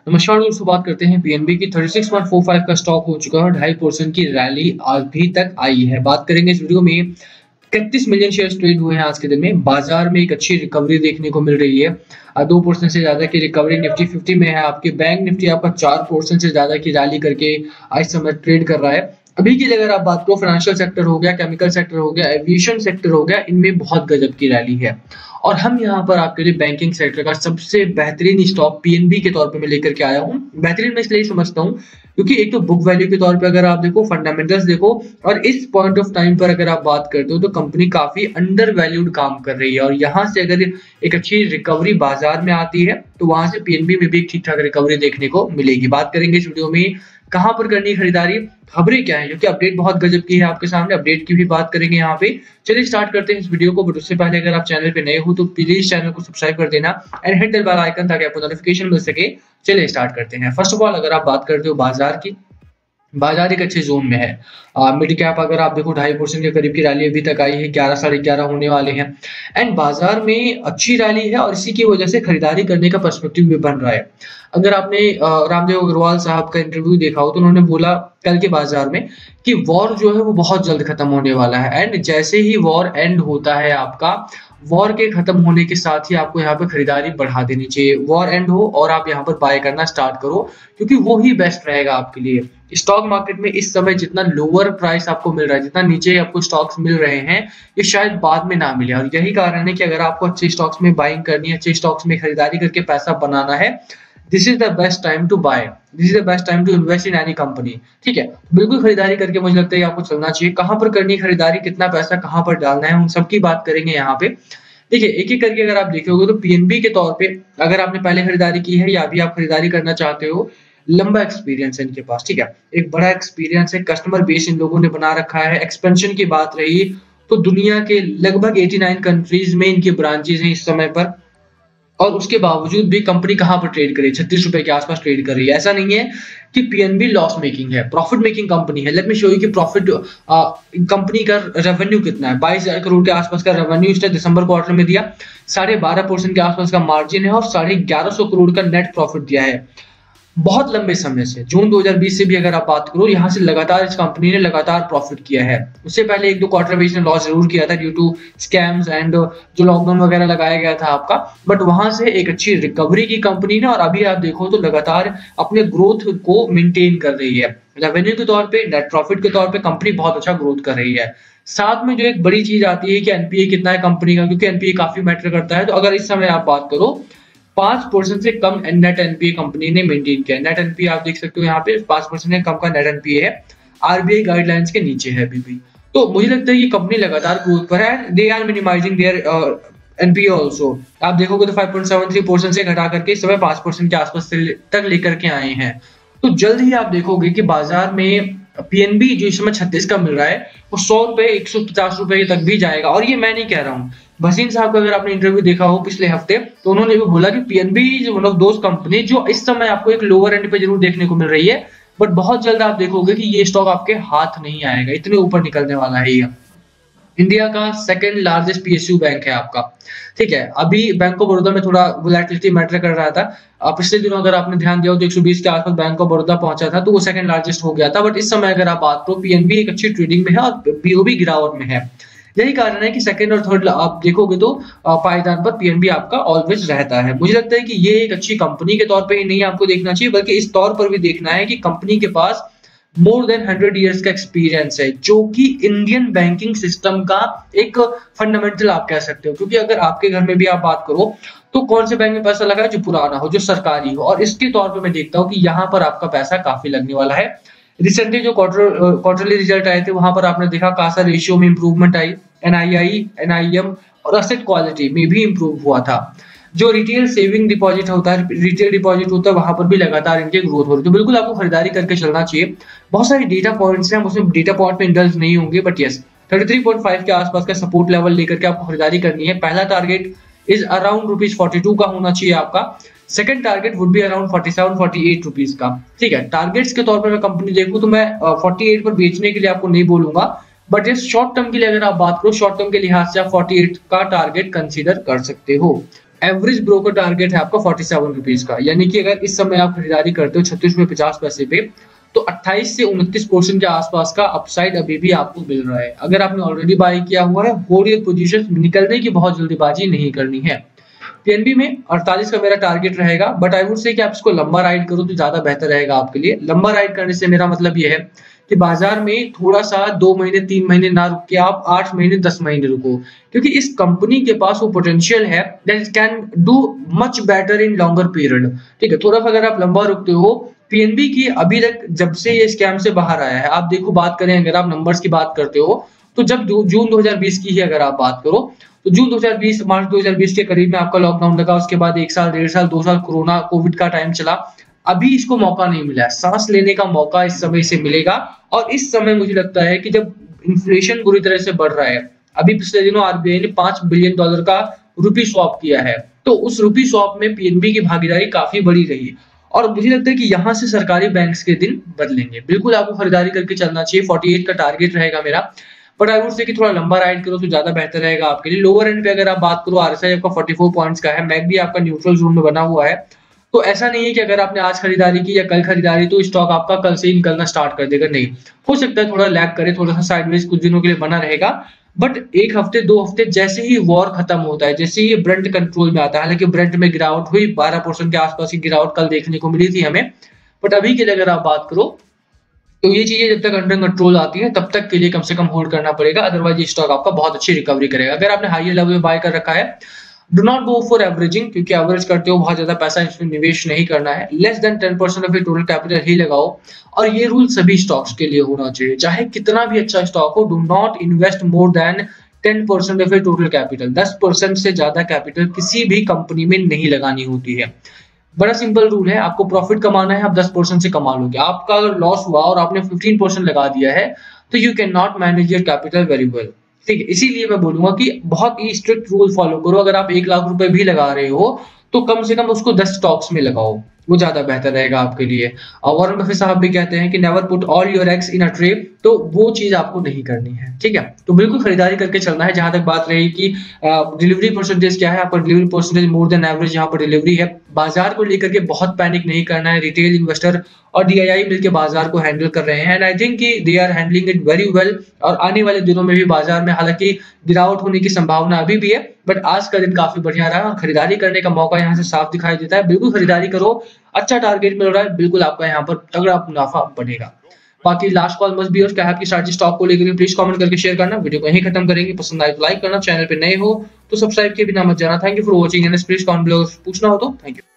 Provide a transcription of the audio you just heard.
नमस्कार दोस्तों, बात करते हैं पीएनबी की 36.45 का स्टॉक हो चुका है। 2.5% की रैली अभी तक आई है। बात करेंगे इस वीडियो में। 31 मिलियन शेयर्स ट्रेड हुए हैं आज के दिन में। बाजार में एक अच्छी रिकवरी देखने को मिल रही है। 2% से ज्यादा की रिकवरी निफ्टी 50 में है। आपके बैंक निफ्टी आपका 4% से ज्यादा की रैली करके आज समय ट्रेड कर रहा है। अभी की अगर आप बात करो, फाइनेंशियल सेक्टर हो गया, केमिकल सेक्टर हो गया, एविएशन सेक्टर हो गया, इनमें बहुत गजब की रैली है। और हम यहाँ पर आपके लिए बैंकिंग सेक्टर का सबसे बेहतरीन स्टॉक पीएनबी के तौर पे मैं लेकर के आया हूँ। बेहतरीन मैं इसलिए समझता हूँ क्योंकि एक तो बुक वैल्यू के तौर पे अगर आप देखो, फंडामेंटल्स देखो, और इस पॉइंट ऑफ टाइम पर अगर आप बात करते हो तो कंपनी काफी अंडर वैल्यूड काम कर रही है। और यहाँ से अगर एक अच्छी रिकवरी बाजार में आती है तो वहां से पीएनबी में भी ठीक ठाक रिकवरी देखने को मिलेगी। बात करेंगे इस वीडियो में कहां पर करनी है खरीदारी, खबरें क्या है, क्योंकि अपडेट बहुत गजब की है आपके सामने। अपडेट की भी बात करेंगे यहाँ पे। चलिए स्टार्ट करते हैं इस वीडियो को। बट उससे पहले अगर आप चैनल पे नए हो तो प्लीज चैनल को सब्सक्राइब कर देना and hit the bell icon ताकि आपको नोटिफिकेशन मिल सके। चलिए स्टार्ट करते हैं। फर्स्ट ऑफ ऑल अगर आप बात करते हो बाजार की, बाजार एक अच्छे जोन में है। मिड कैप अगर आप देखो 2.5% के करीब की रैली अभी तक आई है। 11 साढ़े 11 होने वाले हैं एंड बाजार में अच्छी रैली है और इसी की वजह से खरीदारी करने का पर्सपेक्टिव भी बन रहा है। अगर आपने रामदेव अग्रवाल साहब का इंटरव्यू देखा हो तो उन्होंने बोला कल के बाजार में कि वॉर जो है वो बहुत जल्द खत्म होने वाला है एंड जैसे ही वॉर एंड होता है आपका, वॉर के खत्म होने के साथ ही आपको यहाँ पे खरीदारी बढ़ा देनी चाहिए। वॉर एंड हो और आप यहाँ पर बाय करना स्टार्ट करो क्योंकि वो ही बेस्ट रहेगा आपके लिए। स्टॉक मार्केट में इस समय जितना लोअर प्राइस आपको मिल रहा है, जितना नीचे आपको स्टॉक्स मिल रहे हैं, ये शायद बाद में ना मिले। और यही कारण है कि अगर आपको अच्छे स्टॉक्स में बाइंग करनी है, अच्छे स्टॉक्स में खरीदारी करके पैसा बनाना है, this is the best time to buy, this is the best time to invest in any company. ठीक है, बिल्कुल खरीदारी करके मुझे लगता है आपको चलना चाहिए। कहां पर करनी है खरीदारी, कितना पैसा कहां पर डालना है, उन सब की बात करेंगे यहाँ पे। देखिए एक एक करके अगर आप देखोगे तो पीएनबी के तौर पे अगर आपने पहले खरीदारी की है या अभी आप खरीदारी करना चाहते हो, लंबा एक्सपीरियंस है इनके पास। ठीक है, एक बड़ा एक्सपीरियंस है, कस्टमर बेस इन लोगों ने बना रखा है। एक्सपेंशन की बात रही तो दुनिया के लगभग 89 कंट्रीज में इनकी ब्रांचेस हैं इस समय पर। और उसके बावजूद भी कंपनी कहां पर ट्रेड कर रही है, 36 रुपए के आसपास ट्रेड कर रही है। ऐसा नहीं है कि पीएनबी लॉस मेकिंग है, प्रॉफिट मेकिंग कंपनी है। लेट मी शो यू कि प्रॉफिट कंपनी का रेवेन्यू कितना है। 22,000 करोड़ के आसपास का रेवेन्यू इसने दिसंबर क्वार्टर में दिया। 12.5% के आसपास का मार्जिन है और 1150 करोड़ का नेट प्रॉफिट दिया है। बहुत लंबे समय से, जून 2020 से भी अगर आप बात करो, यहाँ से लगातार इस कंपनी ने लगातार प्रॉफिट किया है। उससे पहले एक दो क्वार्टर में इसने लॉस जरूर किया था ड्यू टू स्कैम्स एंड जो लॉकडाउन वगैरह लगाया गया था आपका, बट वहां से एक अच्छी रिकवरी की कंपनी ने। और अभी आप देखो तो लगातार अपने ग्रोथ को मेंटेन कर रही है। रेवेन्यू के तौर पे, नेट प्रॉफिट के तौर पे कंपनी बहुत अच्छा ग्रोथ कर रही है। साथ में जो एक बड़ी चीज आती है कि एनपीए कितना है कंपनी का, क्योंकि एनपीए काफी मैटर करता है। तो अगर इस समय आप बात करो, 5% से कम नेट एनपीए कंपनी ने मेंटेन किया। नेट एनपीए आप देख सकते हो यहाँ पे 5% से कम का नेट एनपीए है। आरबीआई गाइडलाइंस के नीचे है अभी भी। तो मुझे लगता है ये कंपनी लगातार ग्रोथ पर है। They are minimizing their NPA also. आप देखोगे तो 5.73% से घटा करके इस समय 5% के आसपास तक लेकर के आए हैं। तो जल्द ही आप देखोगे कि बाजार में पीएनबी जो इस समय 36 का मिल रहा है वो 100 रुपए, 150 रुपए तक भी जाएगा। और ये मैं नहीं कह रहा हूँ, भसीन साहब का अगर आपने इंटरव्यू देखा हो पिछले हफ्ते तो उन्होंने भी बोला कि PNB is one of those company जो इस समय आपको एक लोअर एंड पे जरूर देखने को मिल रही है, बट बहुत जल्द आप देखोगे कि ये स्टॉक आपके हाथ नहीं आएगा, इतने ऊपर निकलने वाला है ये। इंडिया का सेकंड लार्जेस्ट पीएसयू बैंक है आपका। ठीक है, अभी बैंक ऑफ बड़ौदा में थोड़ा वोलेटिलिटी मैटर कर रहा था। पिछले दिनों अगर आपने ध्यान दिया हो तो 120 के आसपास बैंक ऑफ बड़ौदा पहुंचा था, तो वो सेकंड लार्जेस्ट हो गया था। बट इस समय अगर आप बात करो, पीएनबी एक अच्छी ट्रेडिंग में है और बीओबी गिरावट में है। यही कारण है कि सेकंड और थर्ड आप देखोगे तो पायदान पर पीएनबी आपका ऑलवेज रहता है। मुझे लगता है कि ये एक अच्छी कंपनी के तौर पे ही नहीं आपको देखना चाहिए, बल्कि इस तौर पर भी देखना है कि कंपनी के पास मोर देन 100 इयर्स का एक्सपीरियंस है, जो कि इंडियन बैंकिंग सिस्टम का एक फंडामेंटल आप कह सकते हो। क्योंकि अगर आपके घर में भी आप बात करो तो कौन से बैंक में पैसा लगा है, जो पुराना हो, जो सरकारी हो। और इसके तौर पे मैं देखता हूँ कि यहाँ पर आपका पैसा काफी लगने वाला है। रिसेंटली जो क्वार्टरली रिजल्ट आए थे वहां पर आपने देखा कासा रेशियो में इंप्रूवमेंट आई, एनआईआई, एनआईएम और एसेट क्वालिटी में भी इंप्रूव हुआ था। जो रिटेल सेविंग डिपॉजिट होता है, रिटेल डिपॉजिट होता है, वहां पर भी लगातार इनके ग्रोथ हो रही है। तो बिल्कुल आपको खरीदारी करके चलना चाहिए। बहुत सारे डेटा पॉइंट्स हैं, हम उसमें डेटा पॉइंट में इंडल्ज नहीं होंगे, बट यस 33.5 के आसपास का सपोर्ट लेवल लेकर के आपको खरीदारी करनी है। पहला टारगेट इज अराउंड ₹42 का होना चाहिए आपका। Second target would be around 47-48 rupees का। ठीक है, टारगेट्स के तौर पर मैं कंपनी देखूं तो मैं 48 पर बेचने के लिए आपको नहीं बोलूंगा, बट इस शॉर्ट टर्म के लिए अगर आप बात करो, शॉर्ट टर्म के लिहाज से आप 48 का टारगेट कंसीडर कर सकते हो। एवरेज ब्रोकर टारगेट है आपका 47 रुपीज का, यानी कि अगर इस समय आप खरीदारी करते हो 36 रुपए 50 पैसे पे, तो 28 से 29% के आसपास का अपसाइड अभी भी आपको मिल रहा है। अगर आपने ऑलरेडी बाय किया हुआ है, होल्ड योर पोजीशन, निकलने की बहुत जल्दीबाजी नहीं करनी है। पीएनबी में 48 का मेरा टारगेट रहेगा, बट आई वुड से कि आप इसको लंबा राइड करो तो ज्यादा बेहतर रहेगा आपके लिए। लंबा राइड करने से मेरा मतलब ये है कि बाजार में थोड़ा सा 2 महीने 3 महीने ना रुक के आप 8 महीने 10 महीने रुको, क्योंकि इस कंपनी के पास वो पोटेंशियल है that it can do much better in longer period. ठीक है, थोड़ा सा अगर आप लंबा रुकते हो, पीएनबी की अभी तक जब से ये स्कैम से बाहर आया है, आप देखो बात करें अगर आप नंबर्स की बात करते हो, तो जब जून 2020 की ही अगर आप बात करो, तो जून 2020 मार्च 2020 के करीब में आपका लॉकडाउन लगा, उसके बाद 1 साल 1.5 साल 2 साल कोरोना कोविड का टाइम चला, अभी इसको मौका नहीं मिला है। सांस लेने का मौका इस समय से मिलेगा, और इस समय मुझे लगता है कि जब इन्फ्लेशन बुरी तरह से बढ़ रहा है, अभी पिछले दिनों आरबीआई ने $5 बिलियन का रुपी स्वैप किया है, तो उस रुपी स्वैप में पीएनबी की भागीदारी काफी बड़ी रही, और मुझे लगता है कि यहाँ से सरकारी बैंक्स के दिन बदलेंगे। बिल्कुल आपको खरीदारी करके चलना चाहिए। 48 का टारगेट रहेगा मेरा, बट आई वुड से कि थोड़ा लंबा राइड करो तो ज्यादा बेहतर रहेगा आपके लिए। लोअर एंड पे अगर आप बात करो, आरएसआई आपका 44 पॉइंट्स का है, मैकडी आपका न्यूट्रल जोन में बना हुआ है, तो ऐसा नहीं है कि अगर आपने आज खरीदारी की या कल खरीदारी तो स्टॉक आपका कल से ही निकलना स्टार्ट कर देगा, नहीं। हो सकता है थोड़ा लैग करे, थोड़ा सा साइडवेज कुछ दिनों के लिए बना रहेगा, बट 1 हफ्ते 2 हफ्ते जैसे ही वॉर खत्म होता है, जैसे ही ब्रेंट कंट्रोल में आता है, हालांकि ब्रेंट में गिरावट हुई, 12% के आसपास की गिरावट कल देखने को मिली थी हमें, बट अभी के लिए अगर आप बात करो तो ये चीजें जब तक अंडर कंट्रोल आती है तब तक के लिए कम से कम होल्ड करना पड़ेगा, अदरवाइज ये स्टॉक आपका बहुत अच्छी रिकवरी करेगा। अगर आपने हायर लेवल में बाय कर रखा है, do not go for averaging, क्योंकि एवरेज करते हो बहुत ज्यादा पैसा इसमें निवेश नहीं करना है। Less than 10% of total capital ही लगाओ, और ये रूल सभी स्टॉक्स के लिए होना चाहिए, चाहे कितना भी अच्छा स्टॉक हो। Do not invest more than 10% of total capital. 10% से ज्यादा कैपिटल किसी भी कंपनी में नहीं लगानी होती है। बड़ा सिंपल रूल है, आपको प्रॉफिट कमाना है, आप 10% से कमा लोगे। आपका अगर लॉस हुआ और आपने 15% लगा दिया है, तो you can not manage your capital very well. ठीक है, इसीलिए मैं बोलूंगा कि बहुत ही स्ट्रिक्ट रूल फॉलो करो। अगर आप 1 लाख रुपए भी लगा रहे हो, तो कम से कम उसको 10 स्टॉक्स में लगाओ, वो ज्यादा बेहतर रहेगा आपके लिए। और वॉरेन बफेट साहब भी कहते हैं कि never put all your eggs in a tray, तो वो चीज आपको नहीं करनी है। ठीक है, तो बिल्कुल खरीदारी करके चलना है। जहां तक बात रही कि डिलीवरी परसेंटेज क्या है, आपका delivery percentage more than average यहाँ पर डिलीवरी है। बाजार को लेकर के बहुत पैनिक नहीं करना है। रिटेल इन्वेस्टर और डीआईआई मिलकर बाजार को हैंडल कर रहे हैं, एंड आई थिंक कि they are handling it very well. और आने वाले दिनों में भी बाजार में हालांकि गिरावट होने की संभावना अभी भी है, बट आज का दिन काफी बढ़िया रहा और खरीदारी करने का मौका यहाँ से साफ दिखाई देता है। बिल्कुल खरीदारी करो, अच्छा टारगेट मिल रहा है, बिल्कुल आपका यहाँ पर तगड़ा मुनाफा बढ़ेगा। बाकी लास्ट कॉल मस्ट बी और क्या है आपकी स्ट्रैटेजी स्टॉक को लेकर, प्लीज कमेंट करके शेयर करना। वीडियो को यहीं खत्म करेंगे, पसंद आए तो लाइक करना, चैनल पे नए हो तो सब्सक्राइब किए बिना मत जाना। Thank you for watching, and please comment below पूछना हो तो। Thank you.